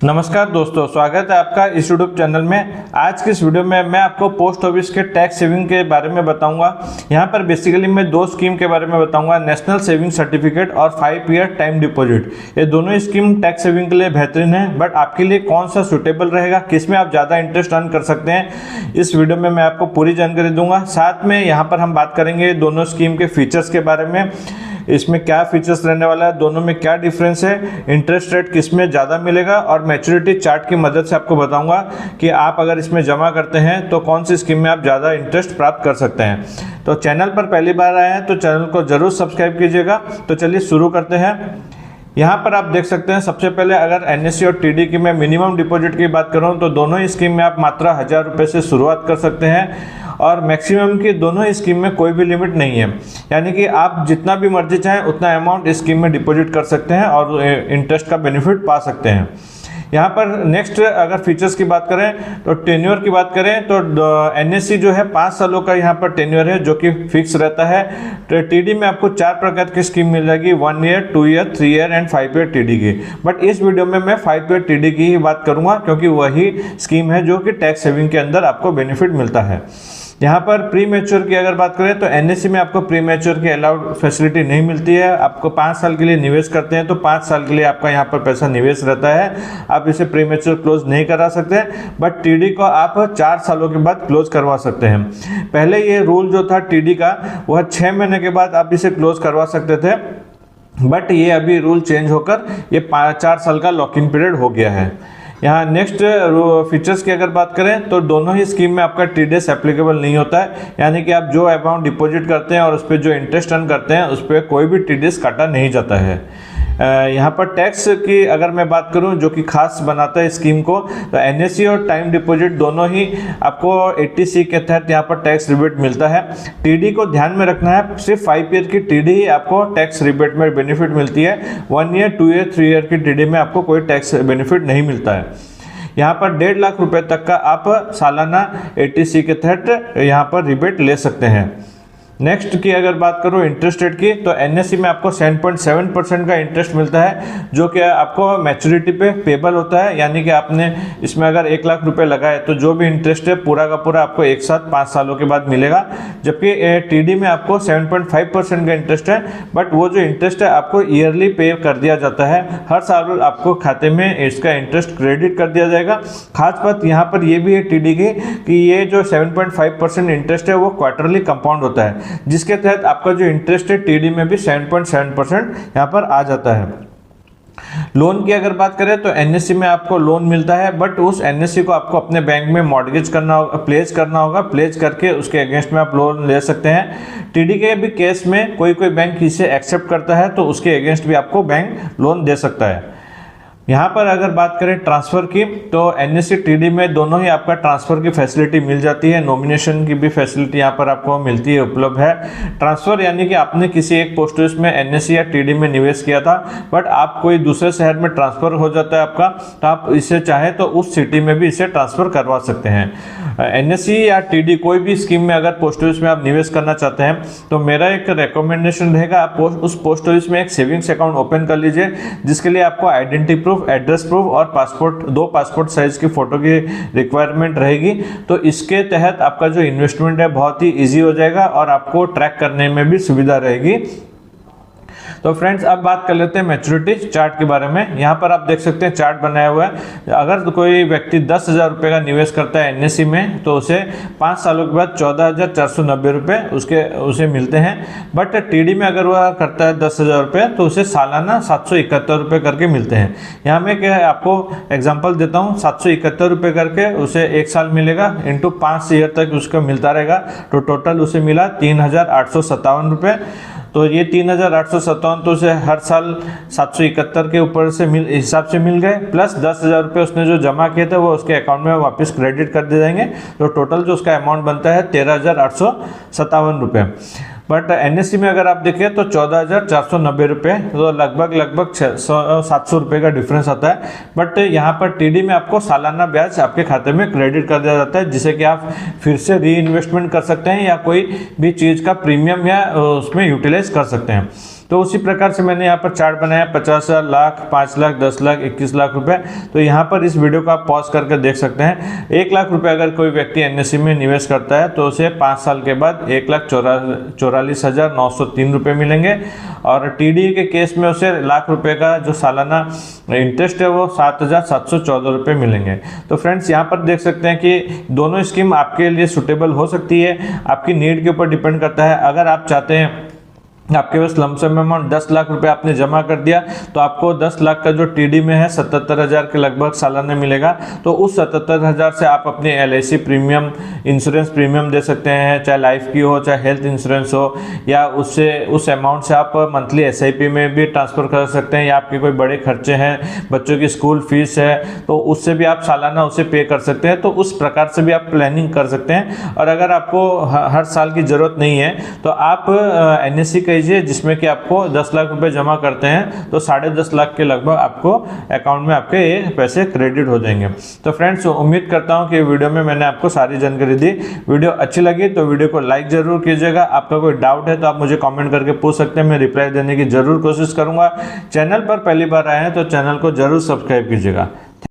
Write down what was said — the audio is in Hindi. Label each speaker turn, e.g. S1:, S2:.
S1: नमस्कार दोस्तों, स्वागत है आपका इस यूट्यूब चैनल में। आज की इस वीडियो में मैं आपको पोस्ट ऑफिस के टैक्स सेविंग के बारे में बताऊंगा। यहाँ पर बेसिकली मैं दो स्कीम के बारे में बताऊंगा, नेशनल सेविंग सर्टिफिकेट और 5 ईयर टाइम डिपॉजिट। ये दोनों स्कीम टैक्स सेविंग के लिए बेहतरीन है, बट आपके लिए कौन सा सुटेबल रहेगा, किस में आप ज़्यादा इंटरेस्ट अर्न कर सकते हैं, इस वीडियो में मैं आपको पूरी जानकारी दूंगा। साथ में यहाँ पर हम बात करेंगे दोनों स्कीम के फीचर्स के बारे में, इसमें क्या फीचर्स रहने वाला है, दोनों में क्या डिफरेंस है, इंटरेस्ट रेट किस में ज़्यादा मिलेगा, और मैच्योरिटी चार्ट की मदद से आपको बताऊंगा कि आप अगर इसमें जमा करते हैं तो कौन सी स्कीम में आप ज़्यादा इंटरेस्ट प्राप्त कर सकते हैं। तो चैनल पर पहली बार आए हैं तो चैनल को जरूर सब्सक्राइब कीजिएगा। तो चलिए शुरू करते हैं। यहाँ पर आप देख सकते हैं, सबसे पहले अगर एनएससी और टीडी की मैं मिनिमम डिपॉजिट की बात करूँ तो दोनों ही स्कीम में आप मात्र 1000 रुपये से शुरुआत कर सकते हैं, और मैक्सिमम की दोनों ही स्कीम में कोई भी लिमिट नहीं है, यानी कि आप जितना भी मर्जी चाहें उतना अमाउंट इस स्कीम में डिपॉजिट कर सकते हैं और इंटरेस्ट का बेनिफिट पा सकते हैं। यहाँ पर नेक्स्ट अगर फीचर्स की बात करें तो टेन्योर की बात करें तो एनएससी जो है 5 सालों का यहाँ पर टेन्योर है जो कि फिक्स रहता है। तो टीडी में आपको 4 प्रकार की स्कीम मिल जाएगी, 1 year, 2 year, 3 year and 5 year TD की। बट इस वीडियो में मैं 5 ईयर टीडी की ही बात करूँगा, क्योंकि वही स्कीम है जो कि टैक्स सेविंग के अंदर आपको बेनिफिट मिलता है। यहाँ पर प्री मैच्योर की अगर बात करें तो एनएससी में आपको प्री मैच्योर की अलाउड फैसिलिटी नहीं मिलती है। आपको 5 साल के लिए निवेश करते हैं तो 5 साल के लिए आपका यहाँ पर पैसा निवेश रहता है, आप इसे प्री मैच्योर क्लोज नहीं करा सकते। बट टीडी को आप 4 सालों के बाद क्लोज करवा सकते हैं। पहले ये रूल जो था टीडी का, वह 6 महीने के बाद आप इसे क्लोज करवा सकते थे, बट ये अभी रूल चेंज होकर ये 4 साल का लॉक इन पीरियड हो गया है। यहाँ नेक्स्ट फीचर्स की अगर बात करें तो दोनों ही स्कीम में आपका टीडीएस एप्लीकेबल नहीं होता है, यानी कि आप जो अमाउंट डिपॉजिट करते हैं और उस पर जो इंटरेस्ट अर्न करते हैं उस पर कोई भी टीडीएस काटा नहीं जाता है। यहाँ पर टैक्स की अगर मैं बात करूँ जो कि खास बनाता है स्कीम को, तो एनएससी और टाइम डिपॉजिट दोनों ही आपको 80C के तहत यहाँ पर टैक्स रिबेट मिलता है। टीडी को ध्यान में रखना है, सिर्फ 5 ईयर की टीडी ही आपको टैक्स रिबेट में बेनिफिट मिलती है। 1 ईयर, 2 ईयर, 3 ईयर की टीडी में आपको कोई टैक्स बेनिफिट नहीं मिलता है। यहाँ पर 1.5 लाख रुपए तक का आप सालाना 80C के तहत यहाँ पर रिबेट ले सकते हैं। नेक्स्ट की अगर बात करूँ इंटरेस्ट रेट की, तो एनएससी में आपको 7.7% का इंटरेस्ट मिलता है, जो कि आपको मैच्योरिटी पे पेबल होता है, यानी कि आपने इसमें अगर 1 लाख रुपए लगाए तो जो भी इंटरेस्ट है पूरा का पूरा आपको एक साथ 5 सालों के बाद मिलेगा। जबकि टीडी में आपको 7.5% का इंटरेस्ट है, बट वो जो इंटरेस्ट है आपको ईयरली पे कर दिया जाता है। हर साल आपको खाते में इसका इंटरेस्ट क्रेडिट कर दिया जाएगा। खास बात यहाँ पर ये भी है टीडी की कि ये जो 7.5% इंटरेस्ट है वो क्वार्टरली कंपाउंड होता है, जिसके तहत आपका जो इंटरेस्ट है टीडी में भी 7.7% यहाँ पर आ जाता है। लोन की अगर बात करें तो एनएससी में आपको लोन मिलता है, बट उस एनएससी को आपको अपने बैंक में मॉर्गेज करना होगा, प्लेज करना होगा। प्लेज करके उसके अगेंस्ट में आप लोन ले सकते हैं। टीडी के भी केस में कोई बैंक इसे एक्सेप्ट करता है तो उसके अगेंस्ट भी आपको बैंक लोन दे सकता है। यहाँ पर अगर बात करें ट्रांसफ़र की, तो एनएससी टीडी में दोनों ही आपका ट्रांसफ़र की फैसिलिटी मिल जाती है। नॉमिनेशन की भी फैसिलिटी यहाँ पर आपको मिलती है, उपलब्ध है। ट्रांसफ़र यानी कि आपने किसी एक पोस्ट ऑफिस में एनएससी या टीडी में निवेश किया था, बट आप कोई दूसरे शहर में ट्रांसफ़र हो जाता है आपका, तो आप इसे चाहें तो उस सिटी में भी इसे ट्रांसफ़र करवा सकते हैं। एनएससी या टीडी कोई भी स्कीम में अगर पोस्ट ऑफिस में आप निवेश करना चाहते हैं तो मेरा एक रिकमेंडेशन रहेगा, आप उस पोस्ट ऑफिस में एक सेविंग्स अकाउंट ओपन कर लीजिए, जिसके लिए आपको आइडेंटिटी प्रूफ, एड्रेस प्रूफ और पासपोर्ट, 2 पासपोर्ट साइज की फोटो की रिक्वायरमेंट रहेगी। तो इसके तहत आपका जो इन्वेस्टमेंट है बहुत ही इजी हो जाएगा और आपको ट्रैक करने में भी सुविधा रहेगी। तो फ्रेंड्स, अब बात कर लेते हैं मैच्योरिटी चार्ट के बारे में। यहाँ पर आप देख सकते हैं चार्ट बनाया हुआ है। अगर कोई व्यक्ति 10,000 रुपये का निवेश करता है एनएससी में तो उसे 5 सालों के बाद 14,490 रुपये उसे मिलते हैं। बट टीडी में अगर वह करता है 10,000 रुपये तो उसे सालाना 771 रुपये करके मिलते हैं। यहाँ मैं क्या है आपको एग्जाम्पल देता हूँ, 771 रुपये करके उसे 1 साल मिलेगा, इंटू 5 ईयर तक उसका मिलता रहेगा। तो टोटल उसे मिला 3,857 रुपये। तो ये 3,857 तो उसे हर साल 771 के ऊपर से हिसाब से मिल गए, प्लस 10,000 रुपये उसने जो जमा किए थे वो उसके अकाउंट में वापस क्रेडिट कर दिए जाएंगे। तो टोटल जो उसका अमाउंट बनता है 13,857 रुपये। बट एनएससी में अगर आप देखें तो 14,490 रुपये, तो लगभग 700 रुपये का डिफरेंस आता है। बट यहाँ पर टीडी में आपको सालाना ब्याज आपके खाते में क्रेडिट कर दिया जाता है, जिसे कि आप फिर से री इन्वेस्टमेंट कर सकते हैं या कोई भी चीज़ का प्रीमियम या उसमें यूटिलाइज कर सकते हैं। तो उसी प्रकार से मैंने यहाँ पर चार्ट बनाया 50,000, लाख, 5 लाख, 10 लाख, 21 लाख रुपए। तो यहाँ पर इस वीडियो को आप पॉज करके देख सकते हैं। 1 लाख रुपए अगर कोई व्यक्ति एनएससी में निवेश करता है तो उसे 5 साल के बाद 1,44,903 रुपए मिलेंगे, और टीडीए के केस में उसे लाख रुपए का जो सालाना इंटरेस्ट है वो 7,714 रुपए मिलेंगे। तो फ्रेंड्स यहाँ पर देख सकते हैं कि दोनों स्कीम आपके लिए सुटेबल हो सकती है, आपकी नीड के ऊपर डिपेंड करता है। अगर आप चाहते हैं आपके पास लमसम अमाउंट 10 लाख रुपए आपने जमा कर दिया तो आपको 10 लाख का जो टीडी में है 77,000 के लगभग सालाना मिलेगा। तो उस 77,000 से आप अपने एलआईसी प्रीमियम, इंश्योरेंस प्रीमियम दे सकते हैं, चाहे लाइफ की हो चाहे हेल्थ इंश्योरेंस हो, या उससे उस अमाउंट से आप मंथली एसआईपी में भी ट्रांसफर कर सकते हैं, या आपके कोई बड़े खर्चे हैं, बच्चों की स्कूल फीस है तो उससे भी आप सालाना उसे पे कर सकते हैं। तो उस प्रकार से भी आप प्लानिंग कर सकते हैं। और अगर आपको हर साल की जरूरत नहीं है तो आप एनएससी कीजिए जिसमें कि आपको 10 लाख रुपए जमा करते हैं तो 10.5 लाख के लगभग आपको अकाउंट में आपके ये पैसे क्रेडिट हो जाएंगे। तो फ्रेंड्स उम्मीद करता हूं कि वीडियो में मैंने आपको सारी जानकारी दी। वीडियो अच्छी लगी तो वीडियो को लाइक जरूर कीजिएगा। आपका कोई डाउट है तो आप मुझे कमेंट करके पूछ सकते हैं, मैं रिप्लाई देने की जरूर कोशिश करूंगा। चैनल पर पहली बार आए हैं तो चैनल को जरूर सब्सक्राइब कीजिएगा।